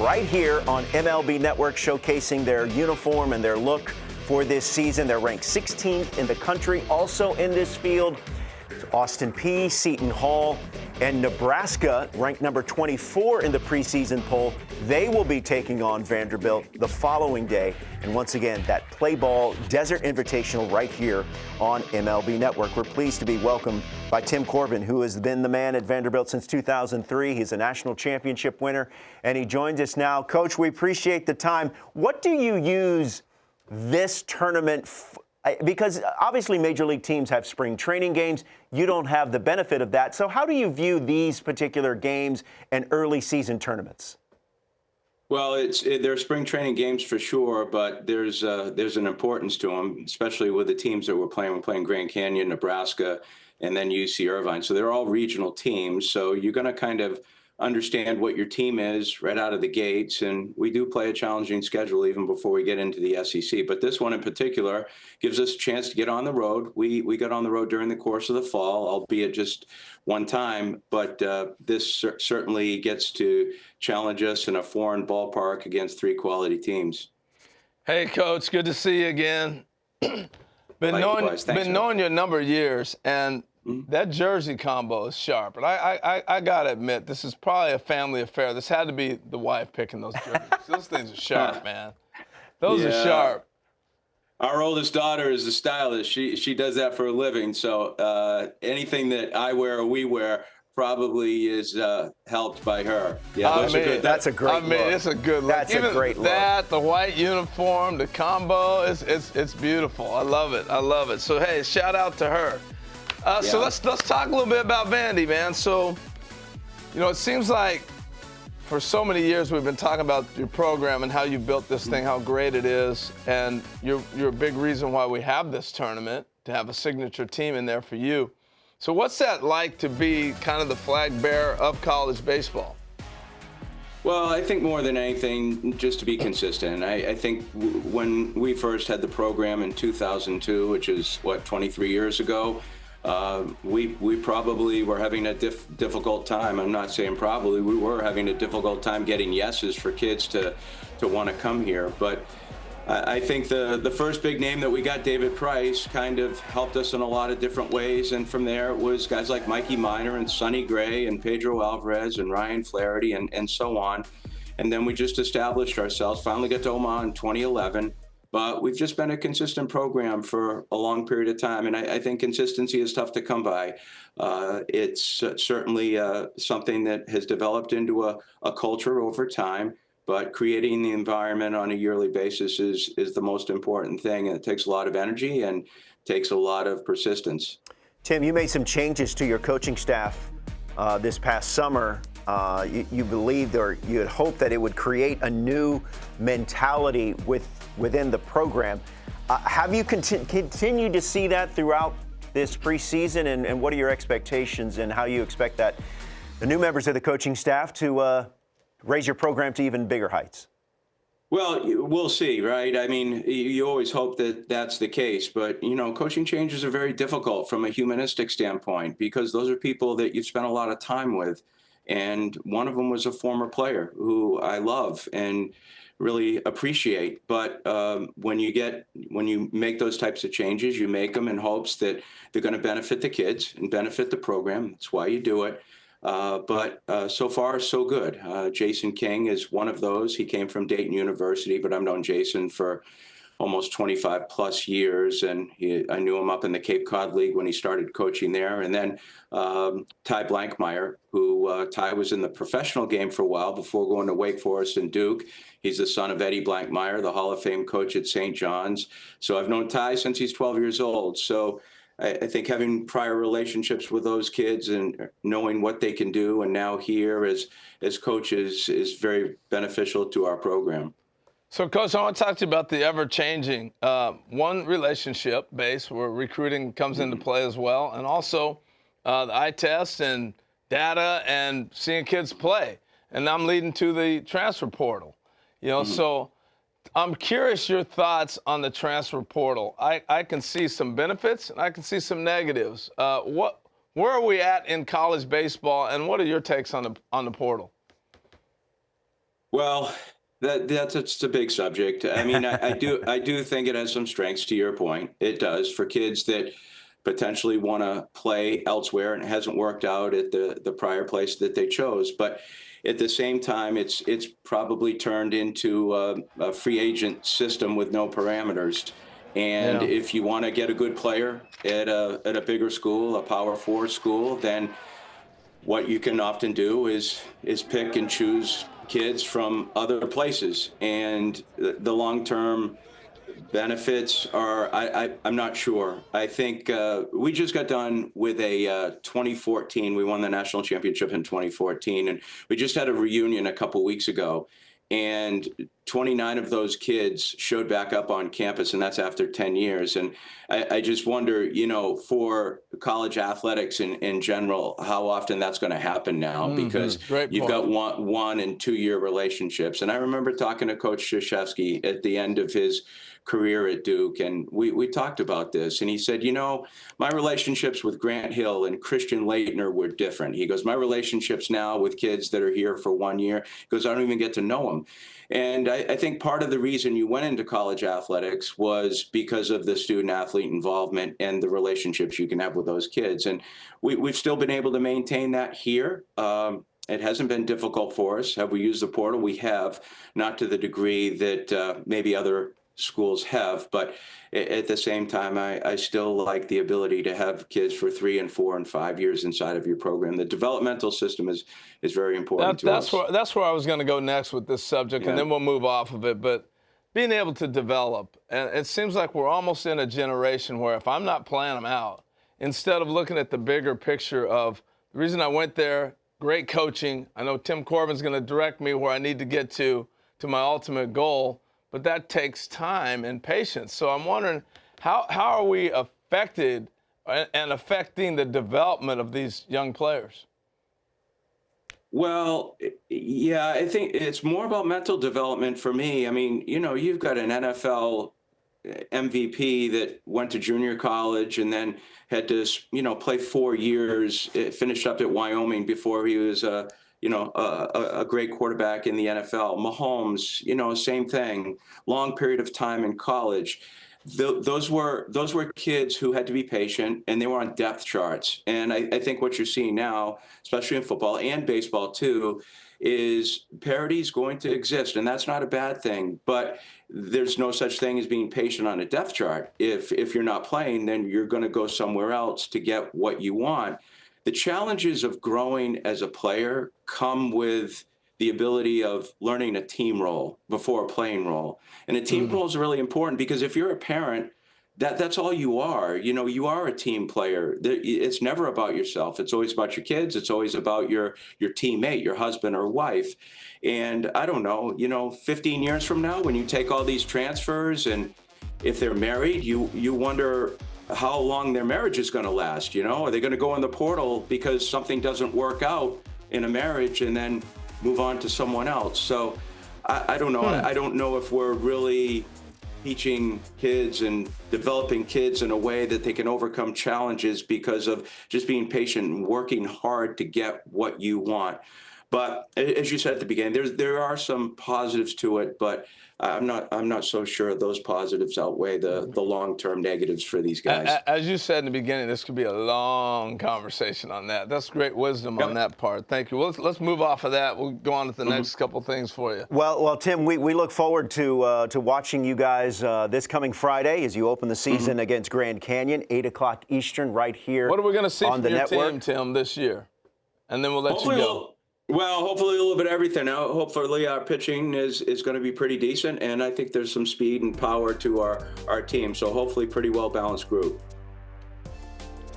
right here on MLB Network, showcasing their uniform and their look for this season. They're ranked 16th in the country. Also in this field, Austin Peay, Seton Hall, and Nebraska, ranked number 24 in the preseason poll. They will be taking on Vanderbilt the following day. And once again, that Play Ball Desert Invitational right here on MLB Network. We're pleased to be welcomed by Tim Corbin, who has been the man at Vanderbilt since 2003. He's a national championship winner, and he joins us now. Coach, we appreciate the time. What do you use this tournament because obviously major league teams have spring training games. You don't have the benefit of that. So how do you view these particular games and early season tournaments? Well, they're spring training games for sure, but there's an importance to them, especially with the teams that we're playing. We're playing Grand Canyon, Nebraska, and then UC Irvine. So they're all regional teams. So you're going to kind of understand what your team is right out of the gates. And we do play a challenging schedule even before we get into the SEC. But this one in particular gives us a chance to get on the road. We got on the road during the course of the fall, albeit just one time. But this certainly gets to challenge us in a foreign ballpark against three quality teams. Hey, Coach, good to see you again. Been knowing you a number of years, and that jersey combo is sharp. And I got to admit, this is probably a family affair. This had to be the wife picking those jerseys. Those things are sharp, man. Those are sharp. Our oldest daughter is a stylist. She does that for a living. So anything that I wear or we wear probably is helped by her. Yeah, that's a great look. It's a good look. That's a great look. That, the white uniform, the combo, it's beautiful. I love it. I love it. So, hey, shout out to her. So let's talk a little bit about Vandy, man. So, it seems like for so many years we've been talking about your program and how you built this thing, how great it is, and you're a big reason why we have this tournament, to have a signature team in there for you. So what's that like to be kind of the flag bearer of college baseball? Well, I think more than anything, just to be consistent. I think when we first had the program in 2002, which is, 23 years ago, we probably were having a difficult time. I'm not saying probably. We were having a difficult time getting yeses for kids to want to come here. But I think the first big name that we got, David Price, kind of helped us in a lot of different ways. And from there, it was guys like Mikey Minor and Sonny Gray and Pedro Alvarez and Ryan Flaherty and so on. And then we just established ourselves, finally got to Omaha in 2011. But we've just been a consistent program for a long period of time. And I think consistency is tough to come by. It's certainly something that has developed into a culture over time. But creating the environment on a yearly basis is the most important thing. And it takes a lot of energy and takes a lot of persistence. Tim, you made some changes to your coaching staff this past summer. You believed, or you had hoped, that it would create a new mentality within the program. Have you continued to see that throughout this preseason? And what are your expectations and how you expect that the new members of the coaching staff to raise your program to even bigger heights? Well, we'll see, right? I mean, you always hope that that's the case, but, coaching changes are very difficult from a humanistic standpoint because those are people that you've spent a lot of time with. And one of them was a former player who I love and really appreciate. But when you make those types of changes, you make them in hopes that they're going to benefit the kids and benefit the program. That's why you do it. But so far, so good. Jason King is one of those. He came from Dayton University, but I've known Jason for almost 25 plus years. And I knew him up in the Cape Cod League when he started coaching there. And then Ty Blankmeyer, who Ty was in the professional game for a while before going to Wake Forest and Duke. He's the son of Eddie Blankmeyer, the Hall of Fame coach at St. John's. So I've known Ty since he's 12 years old. So I think having prior relationships with those kids and knowing what they can do and now here as coaches is very beneficial to our program. So, Coach, I want to talk to you about the ever-changing one relationship base where recruiting comes into play as well, and also the eye test and data and seeing kids play. And I'm leading to the transfer portal. So I'm curious your thoughts on the transfer portal. I can see some benefits and I can see some negatives. Where are we at in college baseball, and what are your takes on the portal? Well, that's a big subject. I mean, I do think it has some strengths. To your point, it does for kids that potentially want to play elsewhere and it hasn't worked out at the prior place that they chose. But at the same time, it's probably turned into a free agent system with no parameters. And Yeah. if you want to get a good player at a bigger school, a Power Four school, then what you can often do is pick and choose kids from other places, and the long-term benefits are I'm not sure. I think we just got done with a 2014. We won the national championship in 2014, and we just had a reunion a couple weeks ago. And 29 of those kids showed back up on campus, and that's after 10 years. And I just wonder, for college athletics in general, how often that's going to happen now, because you've got 1 and 2 year relationships. And I remember talking to Coach Krzyzewski at the end of his career at Duke, and we talked about this, and he said, my relationships with Grant Hill and Christian Leitner were different. He goes, my relationships now with kids that are here for 1 year, he goes, I don't even get to know them. And I think part of the reason you went into college athletics was because of the student athlete involvement and the relationships you can have with those kids. And we've still been able to maintain that here. It hasn't been difficult for us. Have we used the portal? We have, not to the degree that maybe other schools have, but at the same time, I still like the ability to have kids for 3 and 4 and 5 years inside of your program. The developmental system is very important to us. That's where I was going to go next with this subject, and then we'll move off of it. But being able to develop, and it seems like we're almost in a generation where if I'm not playing, I'm out. Instead of looking at the bigger picture of the reason I went there, great coaching. I know Tim Corbin's going to direct me where I need to get to my ultimate goal. But that takes time and patience. So I'm wondering, how are we affected and affecting the development of these young players? Well, yeah, I think it's more about mental development for me. I mean, you've got an NFL MVP that went to junior college and then had to, play 4 years, finished up at Wyoming before he was a great quarterback in the NFL. Mahomes, same thing, long period of time in college. Those were kids who had to be patient, and they were on depth charts. And I think what you're seeing now, especially in football and baseball too, is parity is going to exist, and that's not a bad thing. But there's no such thing as being patient on a depth chart. If you're not playing, then you're going to go somewhere else to get what you want. The challenges of growing as a player come with the ability of learning a team role before a playing role. And a team role is really important, because if you're a parent, that's all you are. You are a team player. It's never about yourself. It's always about your kids. It's always about your teammate, your husband or wife. And I don't know, 15 years from now, when you take all these transfers, and if they're married, you wonder how long their marriage is going to last. Are they going to go in the portal because something doesn't work out in a marriage and then move on to someone else? So I don't know. I don't know if we're really teaching kids and developing kids in a way that they can overcome challenges because of just being patient and working hard to get what you want. But as you said at the beginning, there are some positives to it, but I'm not so sure those positives outweigh the long-term negatives for these guys. As you said in the beginning, this could be a long conversation on that. That's great wisdom on that part. Thank you. Well, let's move off of that. We'll go on to the next couple things for you. Well, Tim, we look forward to watching you guys this coming Friday as you open the season against Grand Canyon, 8 o'clock Eastern, right here. What are we going to see on from the your network team, Tim, this year? And then we'll let you go. Well, hopefully a little bit of everything. Hopefully our pitching is going to be pretty decent, and I think there's some speed and power to our team. So hopefully pretty well-balanced group.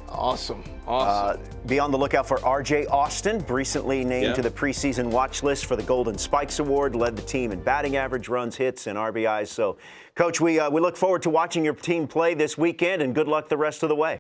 Awesome. Be on the lookout for R.J. Austin, recently named to the preseason watch list for the Golden Spikes Award, led the team in batting average, runs, hits, and RBIs. So, Coach, we look forward to watching your team play this weekend, and good luck the rest of the way.